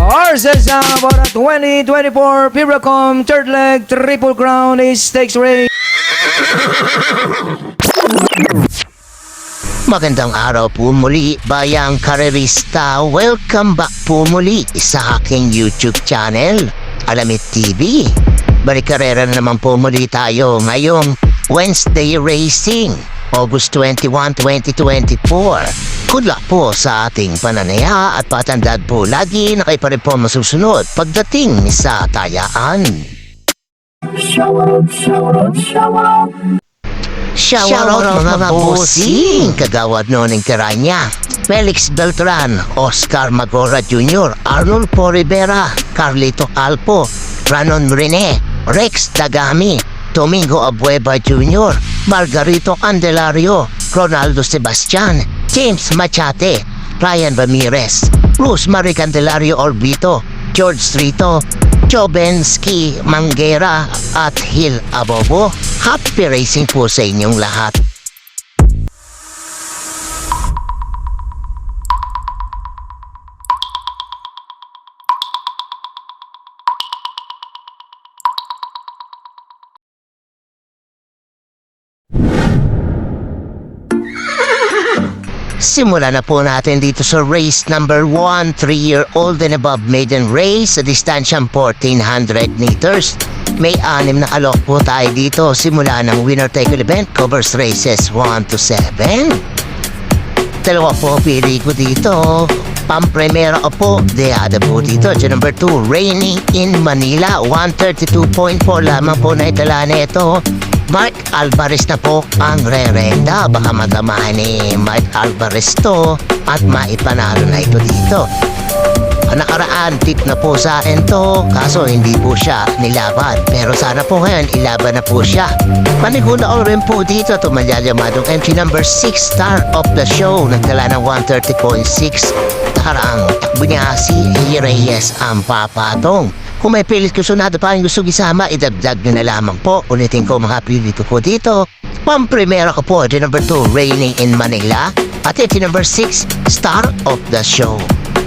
Horses for the 2024 Piracom third leg triple crown stakes race. Magandang araw po muli, bayang karerista. Welcome back po muli sa aking YouTube channel, Alamit TV. Balikarera na naman po muli tayo ngayong Wednesday Racing, August 21, 2024. Good luck po sa ating pananaya at patandaan po lagi na kayo pa rin po masusunod pagdating sa tayaan. Shoutout mga bossing, Kagawad Noning Caranya, Felix Beltran, Oscar Magora Jr., Arnold Po Rivera, Carlito Alpo, Ranon Rene, Rex Dagami, Domingo Abueva Jr., Margarito Candelario, Ronaldo Sebastian, James Machate, Ryan Ramirez, Rosemary Candelario Orbito, George Rito, Chobensky Manguera at Hill Abobo. Happy racing po sa inyong lahat. Simulan na po natin dito sa race number 1, 3-year-old and above maiden race sa distansyang 1400 meters. May 6 na alok po tayo dito. Simula ng winner-take-all event, covers races 1 to 7. Dalawa po pili ko dito. Pampremera po, deada po dito. Number 2, Raining in Manila, 132.4 lamang po na itala na ito. Mark Alvarez na po ang rerenda. Baka matamahan ni Mark Alvarez to at maipanalo na ito dito. Nakaraan, tip na po sa akin to, kaso hindi po siya nilaban. Pero sana po ngayon, ilaban na po siya. Paniguna ko rin po dito, tumalyamadong entry number 6, Star of the Show. Nagdala ng 130.6. Nakaraang takbo niya si Reyes ang papatong. Kung may pilit ko sunado pa yung gusto isama, idagdag nyo na lamang po. Ulitin ko mga pilit ko po dito. Pampremera ko po, ito number 2, Raining in Manila. At ito number 6, Star of the Show.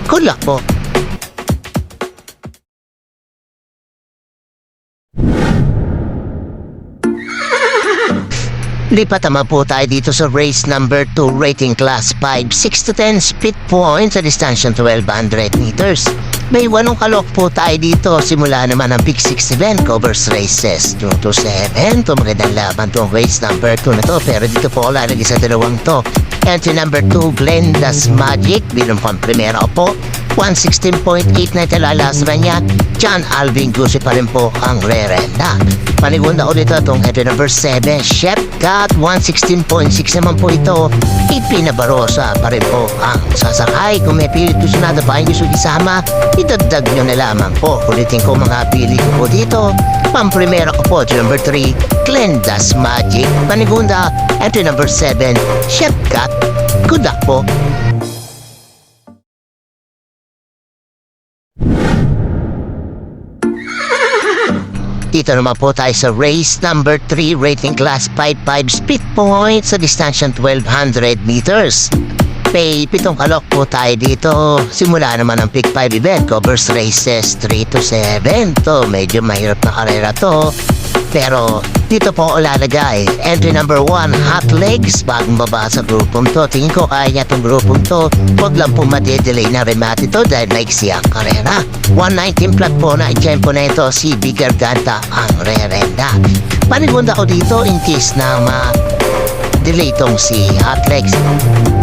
Good luck po. Lipat naman po tayo dito sa race number 2, rating class 5, 6 to 10 speed points sa distansyang 1200 meters. May 8 kalok po tayo dito. Simula naman ang Big 6 event, covers races 2 to 7. Ito magandang laban itong race number 2 na to. Pero dito po lalagay sa dalawang to. Entry number 2, Glenda's Magic, bilang pang-primera po. 116.8 na italalas na niya. John Alvin Gusi pa rin po ang rerenda. Panigunda ulit itong entry number 7, Chef Cat, 116.6 naman po ito. Ipina Barosa pa rin po ang sasakay. Kung may pilit gusto na pa yung gusto isama, idagdag nyo na lamang po. Ulitin ko mga pili ko po dito. Pamprimera ko po, number 3, Glenda's Magic. Panigunda, entry number 7, Chef Cat. Good luck po. Dito naman po tayo sa race number 3, rating class 5 speed points sa distansyang 1200 meters. May 7 kalok po tayo dito. Simula naman ang Pick 5 event, covers races 3 to 7. To medyo mahirap na karera to. Pero dito po lalagay entry number 1, Hot Legs, bagong baba sa grupong to. Tingin ko kaya niya itong grupong to. Huwag lang po madedelay na remate ito dahil maiksi ang karera. 119 plat po na itsempo na ito, si Bigger Ganta ang rerenda. Panigunda ko dito in case na delay itong si Hot Legs.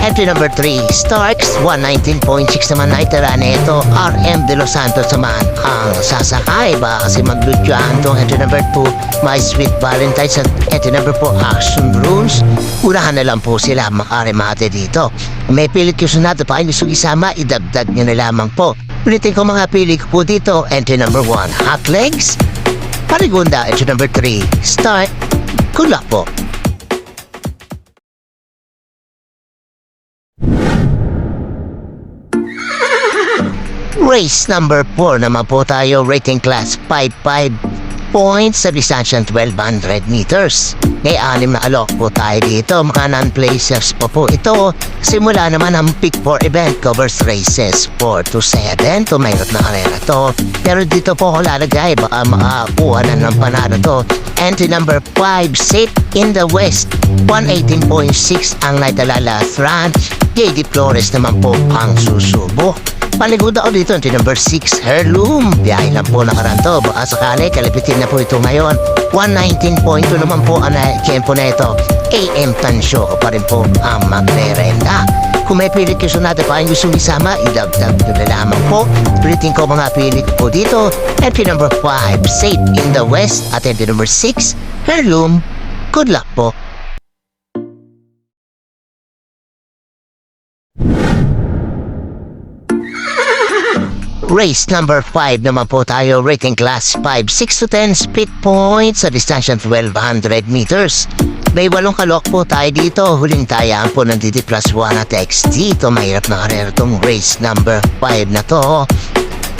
Entry number 3, Starks, 119.6 naman na itala na ito. RM De Los Santos naman ang sasakay. Baka kasi magludyoan itong entry number 2, My Sweet Valentine's. At entry number 4, Action Rules. Unahan na lang po sila makaremate dito. May pilit ko sunado pa kayo gusto isama, idagdag nyo na lamang po. Ulitin ko mga pili ko po dito. Entry number 1, Hot Legs. Parigunda, entry number 3, Start. Good luck po. Race number 4 naman po tayo, rating class 5 points sa distansyang 1200 meters. May 6 na alok po tayo dito. Mga non-placers po ito. Simula naman ang Pick 4 event covers races 4 to 7. To mayroon na karera to. Pero dito po ako lalagay. Baka makakuha na ng panalo to. Entry number 5, Safe in the West. 118.6 ang naitala last run. JD Flores naman po ang susubo. Paligod ako dito, entry number 6, Heirloom. Biyahe lang po nakaraan to. Baka sakali, kalipitin na po ito ngayon. 119.2 naman po ang tempo na ito. AM Tansyo pa rin po ang magre-renda. Kung may pilit kayo natin pa ang gusto isama, idagdag nyo na lamang po. Ulitin ko mga pilit po dito. Entry number 5, Safe in the West. At entry number 6, Heirloom. Good luck po. Race number 5 naman po tayo, rating class 5, 6 to 10 speed points sa distansya 1200 meters. May 8 kalok po tayo dito, huling tayaan po ng DD plus 1 at XT. Ito mahirap na karera itong race number 5 na to.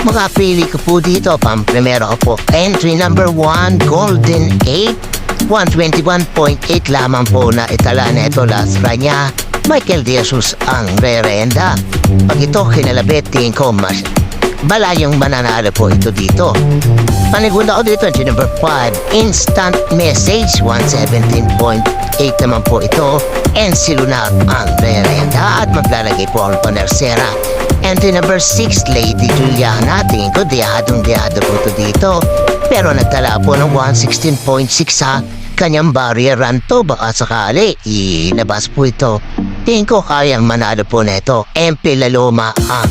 Makapili ko po dito, pang-primero ko po, entry number 1, Golden 8, 121.8 lamang po na itala na ito last run niya. Michael De Jesus ang re-renda. Pag ito kinalabit, tingin ko mas balayong mananalo po ito dito. Panigunda ko dito, entry number 5, Instant Message, 117.8 naman po ito. And si Lunar ang re-renda at maglalagay po ang Panersera. Entry number 6, Lady Juliana, tingin ko diyadong po ito dito. Pero nagtala po ng 116.6 sa kanyang barrier run to. Baka sakali, inabas po ito. Tingin ko kayang manalo po na ito. MP Laloma ang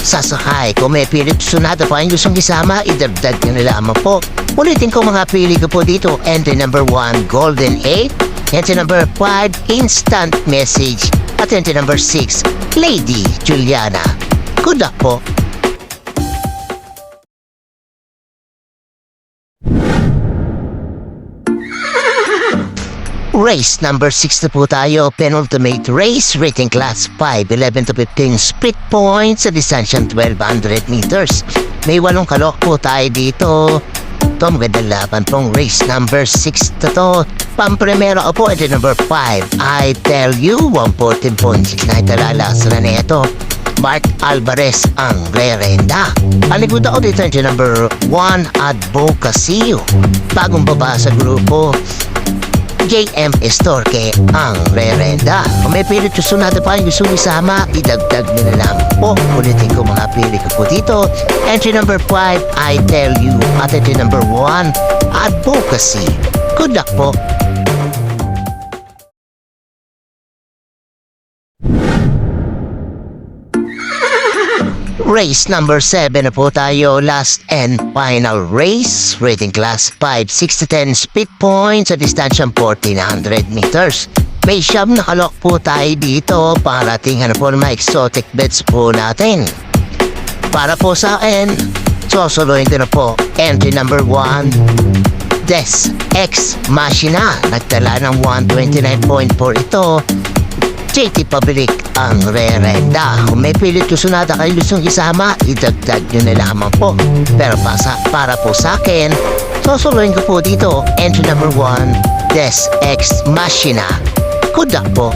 sasakay. Kung may pilit sunada pa ang gustong isama, idagdag nyo na lamang po. Ulitin ko mga pili ko po dito. Entry number 1, Golden 8. Entry number 5, Instant Message. At entry number 6, Lady Juliana. Good luck po. Race number 6 na po tayo, penultimate race, rating class 5, 11 to 15 split points sa distansya 1200 meters. May 8 kalok po tayo dito. Ito magandang laban pong race number 6 na to. Pampremero po, entry number 5, I Tell You, 114.6 na italalas na nito. Mark Alvarez ang re-renda. Paligod ako dito, entry number 1, Advocacy, bagong baba sa grupo. JM Estorque ang re-renda. Kung may pilit ko sunada pa yung gusto isama, idagdag nyo na lang po. Ulitin ko mga pilit ko po dito. Entry number 5, I Tell You. At entry number 1, Advocacy. Good luck po. Race number 7 na po tayo, last and final race, rating class 5, 6 to 10 speed points sa distansyang 1400 meters. May 9 na kalok po tayo dito para tingnan po ng mga exotic bets po natin. Para po sa akin, sosoloyin din na po, entry number 1, Des Ex Machina, nagtala ng 129.4 ito. JT Public ang re-renda. Kung may pilit ko sunada kayo gustong isama, idagdag nyo na lamang po. Pero para po sa akin, sosoloyin ko po dito, entry number 1, Des Ex Machina. Good luck po.